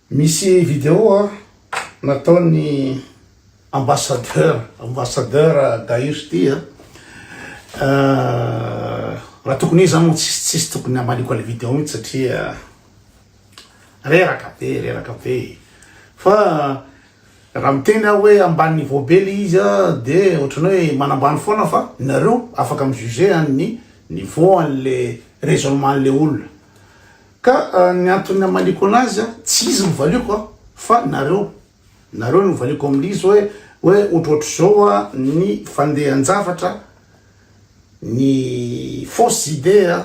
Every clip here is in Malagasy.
misy vidéo nataony ambassadeur Gaius ty raha tokony izy zany tsisy tokony amaliko le vidéo mihitsy satria reraka be fa raha miteny hoe ambany niveau be le izy de ohatran'ny hoe manambany foana fa nareo afaka mijuger amin'ny niveau an'le raisonnement le olona ka ny antony amaliko anazy tsy izy mivaliko fa nareo no mivaliko amin'izy hoe ohatrohatry zao ny fandehan-javatra ny fausse idée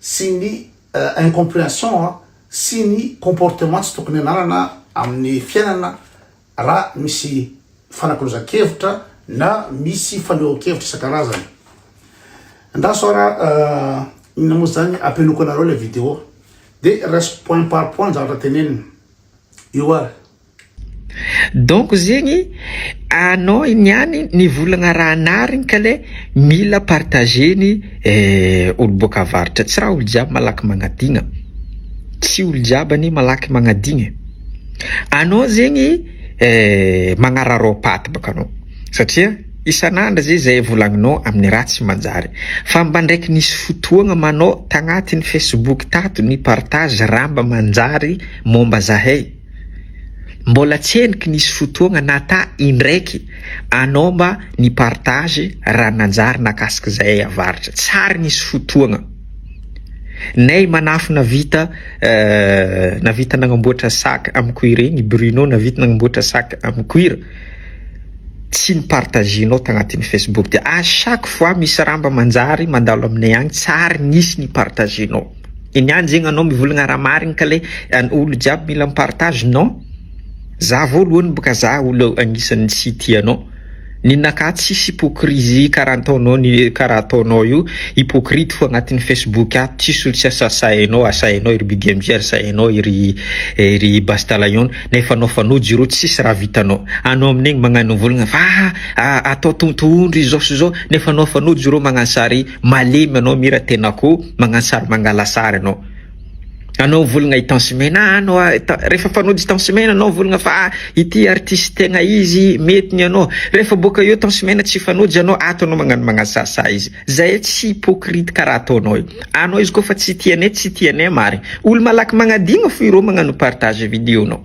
sy ny incompréhension sy ny comportement tsy tokony ananana amin'ny fiainana raha misy fanakolozan-kevitra na misy fanehoan-kevitra isan-karazany. Andaso raha ina moa zany ampenoko anareo le vidéo de reste point par point zavatra tenenina io ary. Donc zegny anao niany nivolagna raha narigny ka le mila partageny olo boka avaratra tsy raha olo jiaby malaky magnadigna, tsy olo jiaby any malaky magnadigna. Anao zegny magnararao paty baka anao satria isan'andro zay volagninao amin'ny raha tsy manjary fa mba ndraiky nisy fotoagna manao tagnatin'ny Facebook tato ny partage raha mba manjary momba zahay, mbola tseniky nisy fotoagna nata indraiky anao mba ny partage raha nanjary nakasiky zahay avaratra, tsary nisy fotoagna nay manafo navita nagnamboatra sac amin'ny cuir igny, Bruno navita nagnamboatra sac amin'ny cuir, tsy ny partagenao tagnatin'ny Facebook de à chaque fois misy ramba manjary mandalo aminay agny tsary nisy ny partagenao. Iniany zegny anao mivolagna raha marigny ka le olo jiaby mila mipartage, non za voalohany boka za olo agnisan'ny tsy tianao. Ninaka tsisy hypocrisie karaha ataonao io, hypocrite fo agnatin'ny Facebook ato, tsisy olo tsy asainao iry Big MJ, asainao iry Bastalayon, nefa anao fanojo iro tsisy raha vitanao. Anao amin'igny magnano volagna fa atao tontoondry zao sy zao, nefa anao fanojo iro magnano sary malemy, anao mira tenako magnano sary mangala sary anao. Anao volagna itan semaine anao rehefa fanojo itan semaine anao volagna fa ity artiste tegna izy mety ny anao, rehefa boka eo itan semaine tsy fanojo anao ato anao magnano sasa izy. Zay tsy hypocrite karaha ataonao io. Anao izy kofa tsy tianay marigny, olo malaky magnadigna fo iro magnano partage vidéo nao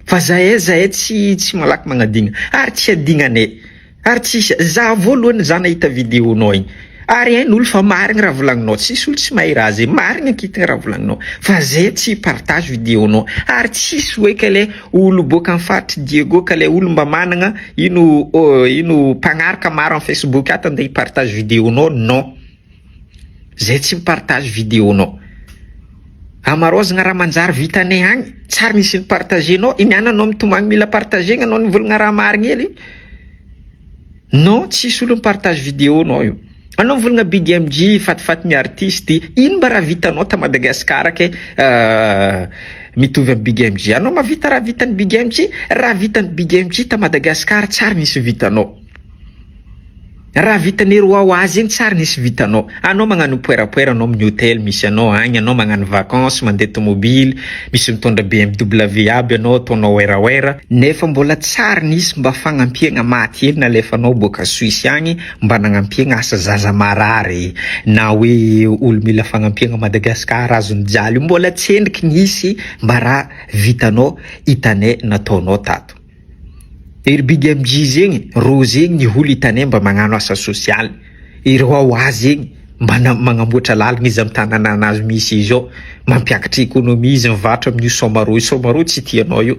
fa zahay tsy malaky magnadigna ary tsy adignanay ary tsisy za voalohany za nahita vidéo nao igny ary ain'olo fa marigny raha volagninao, tsisy olo tsy mahay raha zay, marigny ankitiny raha volagninao fa zay tsy partage vidéonao ary tsisy hoe ka le olo boka amin'ny faritry Diego ka le olo mba managna ino mpagnaraka maro amin'ny Facebook ato andeha hipartage vidéonao, non, zay tsy mipartage vidéonao. Amarozagna raha manjary vitanay agny tsary misy ny partagenao, iniany anao mitomagny mila partagena anao nivolagna raha marigny hely, non, tsisy olo mipartage vidéonao io. Anao volagna Big MJ fatifaty ny artiste, ino mba raha vitanao ta Madagasikara ke mitovy amin'ny Big MJ? Anao mavita raha vitan'ny Big MJ, raha vitan'ny Big MJ ta Madagasikara tsary nisy vitanao. Raha vitan'ny Roaoazy igny tsary nisy vitanao. Anao magnano poerapoera anao amin'ny hôtel misy anao agny, anao magnano vacances mandeha tomobile, misy mitondra BMW aby anao ataonao oeraoera, nefa mbola tsary nisy mba fagnampiagna maty hely nalefanao boka Suisse agny mba nagnampiagna asa zaza marary na hoe olo mila fagnampiagna Madagasikara azony jaly, mbola tsendriky nisy mba raha vitanao hitanay nataonao tato. Iry Big MJ zegny, ro zegny ny olo hitanay mba magnano asa social, iry Wawa zegny mba magnamboatra lalagna izy amin'ny tanana anazy misy izy ao, mampiakatra ekonomia izy mivatra amin'io somaro tsy tianao io.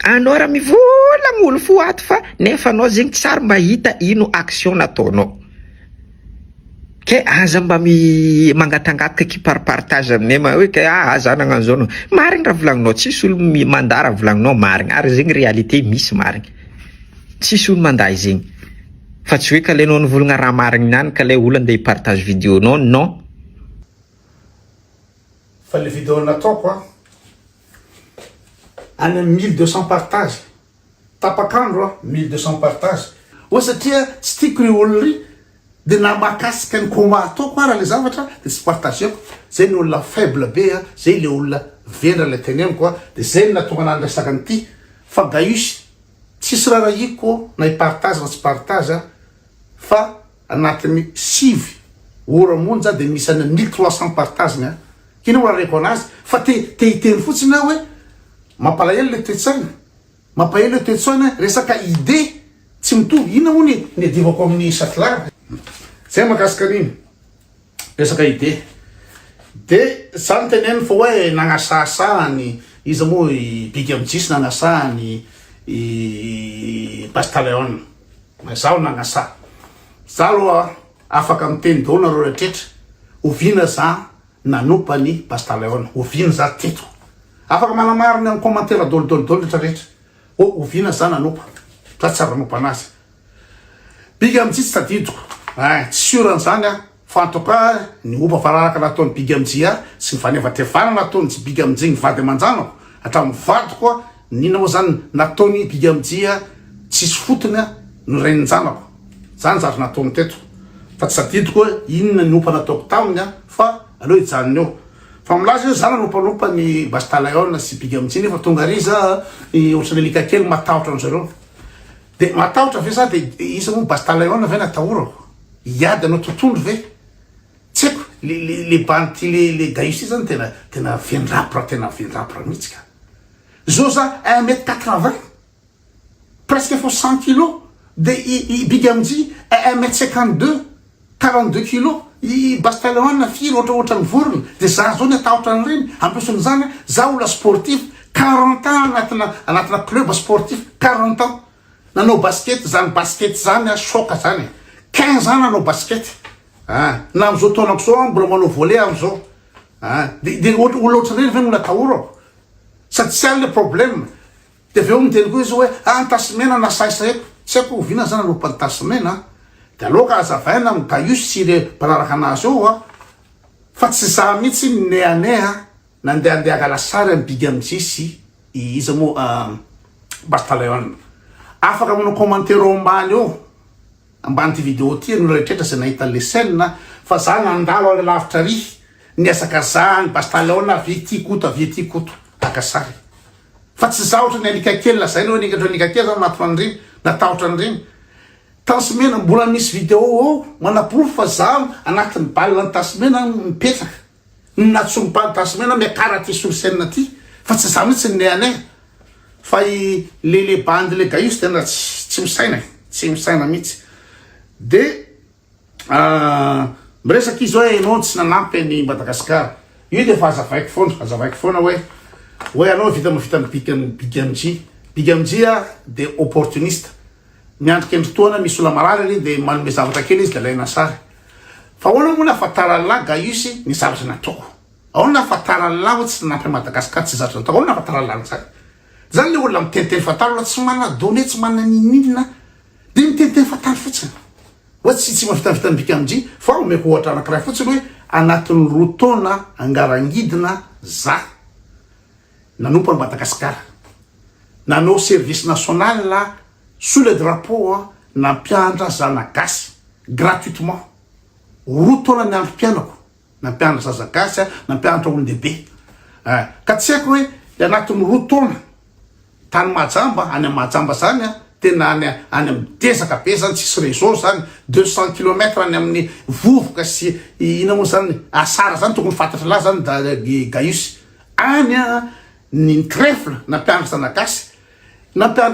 Anao raha mivolagna olo fo ato fa nefa anao zegny tsary mba hita ino action nataonao. Ke aza mba mangatangataka kiparpartage aminay ma hoe ke za nagnano zao, marigny raha volagninao, tsisy olo mandà raha volagninao marigny, ary zegny réalité misy marigny, tsisy olo mandà zegny fa tsy hoe ka le anao nivolagna raha marigny niany ka le olo andeha hipartage vidéonao, non. Fa le vidéo nataoko any 1200 partage tapakandro 1200 partage o satria tsy tiako io olo ry de na makasika ny combat ataoko ara le zavatra de tsy partageko zay ny olona faible be zay le olona vendra le teneniko de zay ny natonga nandrasaka an'ity fa Gaius tsisy rarahiko na ipartage na tsy partage fa anatin'ny 6 ora monja de misy any 1300 partage nya kino ora reko anazy fa te hiteny fotsiny hoe mampalahelo le toetsaina mampahelo le toetsaina resaka idée tsy mitovy ina moa ny adivako amin'ny satlar zay makasika an'iny resaka idée de samy teneny fa hoe nagnasasahany izy moa Big MJ nagnasahany Bastaleon zaho nagnasa za aloha afaka miteny daholo nareo rehetraretra oviana za nanompa ny Bastaleon oviana za teto afaka manamariny amin'ny commentaire dolo rehetrarehetra oviana za nanompa za tsara nanompa anazy Big MJ tsy tadidiko tsy suran'izany fa en tout cas ny opa fararaka nataony Big MJ sy ny fanevatevana nataony tsy Big MJ ny vady aman-janako hatramin'ny vadiko nina moa zany nataony Big MJ tsisy fotony ny renin-janako zany zary nataony teto fa tsy tadidiko inona ny opa nataoko taminy fa aleo hijanony eo fa milaza io za nanompa ny Bastaleon sy Big MJ nefa tonga ry za ohatrany alika kely matahotra an'zareo de matahotra ve za de isa moa Bastaleon ve natahorako iady anao tontolo ve tsy haiko le banty le Gaius zany tena vendrapra mihitsy ka zao za 1m80 presque faut 100 kg de Big MJ 1m52 42 kg i Bastaleon firy oatra ny vorona de za zao ny atahotra an'ireny ampisan'izany za olona sportif 40 ans anatina club sportif 40 ans nanao basket zany basket zany soka zany 15 ans nanao basket na am'izao taonako zao mbola manao volley am'izao de olo ohatran'ireny ve mbola atahorako sady tsy any le problème de aveo miteny koa izy hoe antasimena na saisaheko tsy haiko oviana zany nanompa ny tasimena de aloka azavaina amin'ny Gaius sy le mpanaraka anazy eo fa tsy za mihitsy neaneha nandehandeha agalasary amin'ny Big MJ sy izy moa Bastaleon afaka manao commentaire ambany eo ambany ty vidéo ty no rehetraretra zay nahita le scène fa za nandalo ale lavitra ry niasaka za ny Bastaleon avy ty koto akasary fa tsy za ohatra ny alika kely lazainy hoe nikatra alika kely za nato an'ireny natahotra an'ireny tasimena mbola misy vidéo eo manaprofo fa za anatin'ny balle ny tasimena mipetraka natsomy balle tasimena miakara ty sur scène ty fa tsy za mihitsy ny anay fa le bandy le Gaius tena tsy misaina mihitsy de miresaky izy hoe enao tsy nanampy ny Madagasikara io de fa azavaiko foana hoe anao vita Big MJ de opportuniste miandriky endritoana misy ola marary reny de manome zavatra kely izy de alaina sary fa ahoana moa nahafantarany lahy Gaius ny zavatra nataoko ahoana nahafantarany lahy hoe tsy nanampy Madagasikara tsy zavatra nataoko ahoana nahafantarany lahy zany zany le olona miteniteny fatalo tsy manana donné tsy manana ninina de miteniteny fatalo fotsiny hoe tsy mavitavita ny Big MJ fa omeko ohatra anankiray fotsiny hoe anatin'ny 2 taona angarangidina za nanompa ny Madagasikara nanao service national sous le drapeau nampianatra zanagasy gratuitement 2 taona ny andro mpianako nampianatra zazagasy nampianatra olon-dehibe ka tsy haiko hoe le anatin'ny 2 taona tany Mahajamba any amin'ny Mahajamba zany tena any amin'ny desaka be zany tsisy réseau zany 200 km any amin'ny vovoka sy ina moa zany asara zany tokony fantatra lahy zany Gaius any ny trèfle nampianatra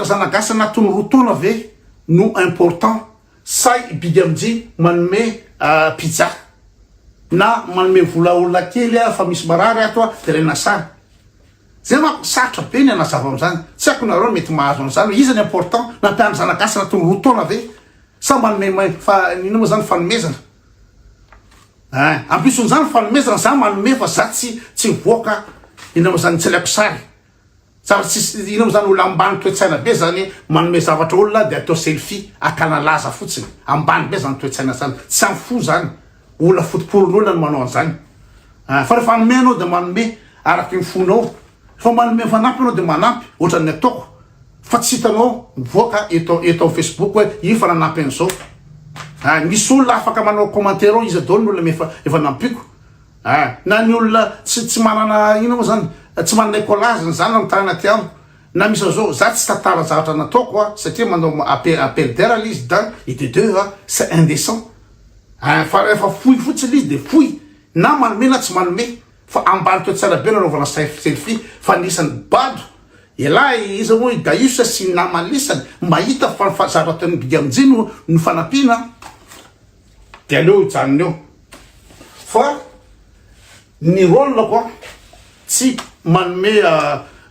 zanagasy anatin'ny 2 taona ve no important say Big MJ manome pizza na manome vola olona kely fa misy marary ato de rena sary zay mako sarotra be ny anazava am'zany tsy haiko nareo mety mahazo an'izany iza ny important nampianatra zanagasy anatin'ny 2 taona ve sa manome fa ina moa zany fanomezana ampison'izany fanomezana za manome fa za tsy mivoaka ina moa zany tsy alaiko sary zavatra ina moa zany olo ambany toetsaina be zany manome zavatra olona de atao selfie akana laza fotsiny ambany be zany toetsaina zany tsy amfo zany olona fotoporon'olona no manao an'izany fa rehefa manome anao de manome araky ny fonao fa manome fanampy anao de manampy ohatran'ny ataoko fa tsy hitanao mivoaka eto Facebook hoe io fa nanampy an'izao misy olona afaka manao commentaire izy adao ny olona efa nampiko na ny olona tsy manana ino moa zany tsy manana écolage zany amin'ny tany aty amiko na misy zao za tsy tatara zavatra nataoko satria manao appel d'air l'izy da et de deux c'est indécent fa efa foy fotsiny izy de foy na manome na tsy manome fa ambany to tsara be nanaovana selfie fa nisany bado elahy izy moa Gaius sy namalisany mahita fa zavatra ataony bigamjino no fanampiana de aleo hijanona eo fa ny rôle koa tsy manome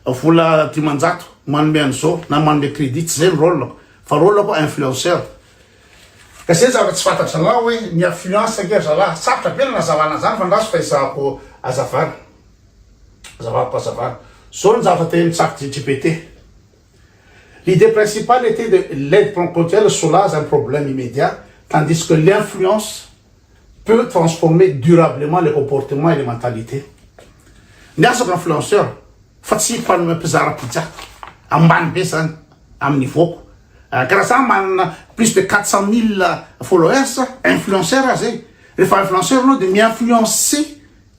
vola 10,000 manome an'izao na manome crédit tsy zay ny rôle fa rôle koa influenceur ka zay zavatra tsy fantatra anao hoe ny influence nge zalahy sarotra be nazavana zany fa ndaso fa izahako azavana zao ny zavatra teny tsako GPT. L'idée principale était de l'aide ponctuelle soulage un problème immédiat, tandis que l'influence peut transformer durablement les comportements et les mentalités. Niasako influenceur fa tsy mpanome mpizara pizza ambany be zany amin'ny nivôko karaha zany manana plus de 400,000 followers influenceur zay rehefa influenceur anao de mi-influencer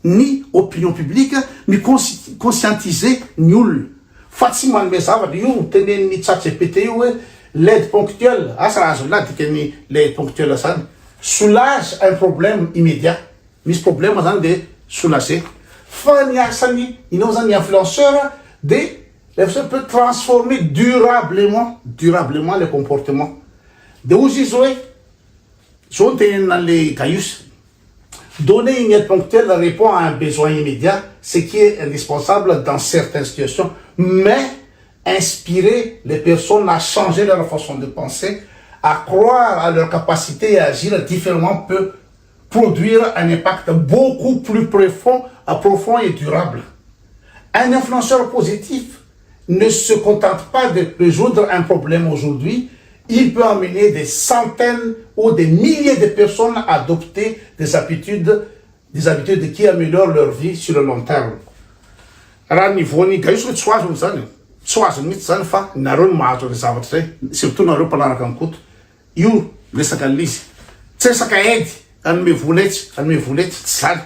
ny opinion publique mi-conscientiser ny olona fa tsy manome zavatra io tenen'ny ChatGPT io hoe l'aide ponctuelle asa azo la dikany l'aide ponctuelle zany soulage un problème immédiat misy problème zany de soulager fa ny asany inao zany influenceur de l'influenceur peut transformer durablement les comportements de ozy izy hoe zao tenena le Gaius donner une aide ponctuelle répond à un besoin immédiat, ce qui est indispensable dans certaines situations, mais inspirer les personnes à changer leur façon de penser, à croire à leur capacité à agir différemment peut produire un impact beaucoup plus profond et durable. Un influenceur positif ne se contente pas de résoudre un problème aujourd'hui, il peut amener des centaines ou des milliers de personnes à adopter des habitudes qui améliorent leur vie sur le long terme. Raha nivoany Gaius hoe tsy azo zany tsy azo mihitsy zany fa nareo no mahazo le zavatra zay surtout nareo mpanaraka amikoto io resaka an'izy tsy resaka aidy anome voletsy tsy zany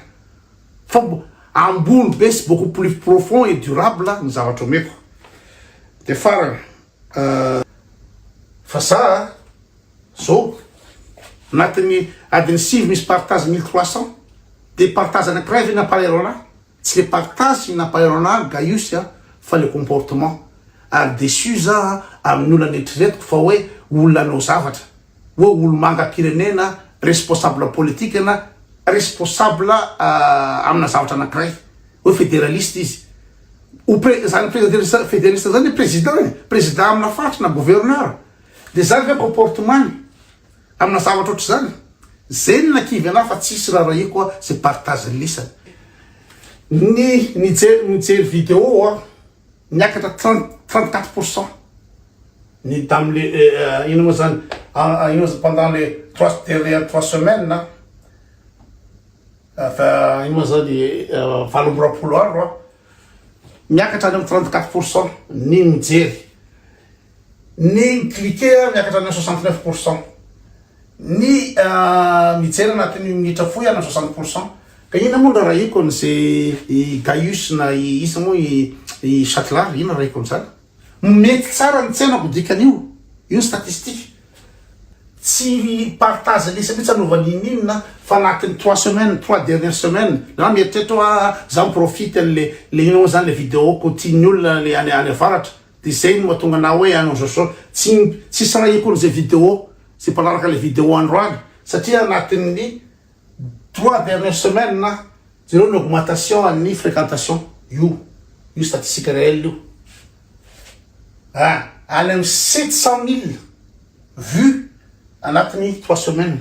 fa ambony be sy beaucoup plus profond et durable ny zavatra omeko de farany fa za zao anatin'ny adiny 6 misy partage 1300 de partage anankiray ve nampahero anahy tsy le partage nampahero anahy Gaius fa le comportement ary déçu za amin'ny olona netritretiko fa hoe olona anao zavatra hoe olo mangam-pirenena responsable politique na responsable amina zavatra anankiray hoe fédéraliste izy zany fédéraliste zany président amina faritra na gouverneur de zany ve comportement amina zavatra ohatry zany zay ny nakivy anahy fa tsisy raha io koa c'est partage lisany nijery vidéo niakatra 34% ny tamile ino moa zany pendant les 3 semaines fa ino moa zany 20 andro miakatra any amin'ny 34% ny mijery ny cliquer miakatra any 69%, ny mijery anatin'ny minitra fohy any 60%. Ka ina moa raha iko an'izay Gaius na isa moa i Chatelard ina raha iko an'izany mety tsara ny tsenako dikan'io io statistique tsy partage lisa mihitsy anaovany inina fa anatin'ny 3 dernières semaines na mieritreritra hoe za miprofite le ino zany le vidéo continue olona le any avaratra de zay no mahatonga anah hoe anao zao tsisy raha iko an'izay vidéo sy mpanaraka le vidéo androany satria anatin'ny 3 dernières semaines na zero une augmentation an'ny fréquentation io statistique réelle io any amin'ny 700 000 vues anatin'ny 3 semaines.